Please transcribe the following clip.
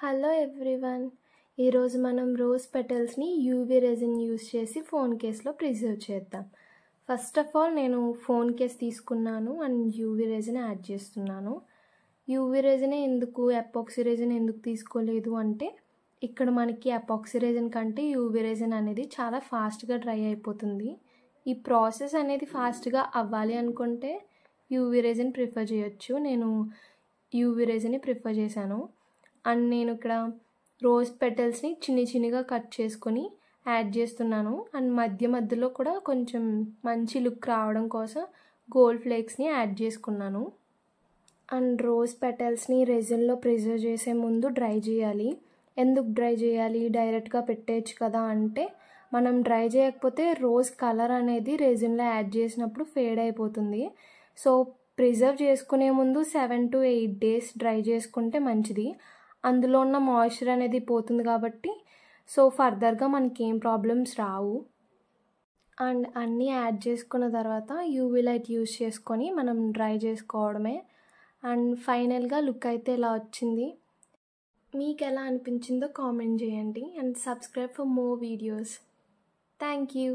Hello everyone. ఈరోజు మనం rose పెటల్స్ని UV resin use చేసి ఫోన్ కేస్లో ప్రిజర్వ్ చేద్దాం. ఫస్ట్ ఆఫ్ ఆల్ నేను ఫోన్ కేస్ తీసుకున్నాను అండ్ యూవీ రెజిన్ యాడ్ చేస్తున్నాను. యూవీ రెజిన్ ఎందుకు, ఎపాక్సీ రెజిన్ ఎందుకు తీసుకోలేదు అంటే ఇక్కడ మనకి ఎపాక్సీ రెజిన్ కంటే యూవీ రెజిన్ అనేది చాలా ఫాస్ట్గా డ్రై అయిపోతుంది. ఈ ప్రాసెస్ అనేది ఫాస్ట్గా అవ్వాలి అనుకుంటే యూవీ రెజిన్ ప్రిఫర్ చేయొచ్చు. నేను యూవీ రెజిన్ ప్రిఫర్ చేశాను. అండ్ నేను ఇక్కడ రోజ్ పెటల్స్ని చిన్నగా కట్ చేసుకొని యాడ్ చేస్తున్నాను. అండ్ మధ్యలో కూడా కొంచెం మంచి లుక్ రావడం కోసం గోల్డ్ ఫ్లేక్స్ని యాడ్ చేసుకున్నాను. అండ్ రోజ్ పెటల్స్ని రెజిన్లో ప్రిజర్వ్ చేసే ముందు డ్రై చేయాలి. ఎందుకు డ్రై చేయాలి, డైరెక్ట్గా పెట్టేయచ్చు కదా అంటే మనం డ్రై చేయకపోతే రోజ్ కలర్ అనేది రెజిన్లో యాడ్ చేసినప్పుడు ఫేడ్ అయిపోతుంది. సో ప్రిజర్వ్ చేసుకునే ముందు 7 to 8 days డ్రై చేసుకుంటే మంచిది. అందులో ఉన్న మాయిశ్చర్ అనేది పోతుంది కాబట్టి సో ఫర్దర్గా మనకి ఏం ప్రాబ్లమ్స్ రావు. అండ్ అన్నీ యాడ్ చేసుకున్న తర్వాత యూవీ లైట్ యూస్ చేసుకొని మనం డ్రై చేసుకోవడమే. అండ్ ఫైనల్గా లుక్ అయితే ఇలా వచ్చింది. మీకు ఎలా అనిపించిందో కామెంట్ చేయండి and subscribe for more videos. Thank you.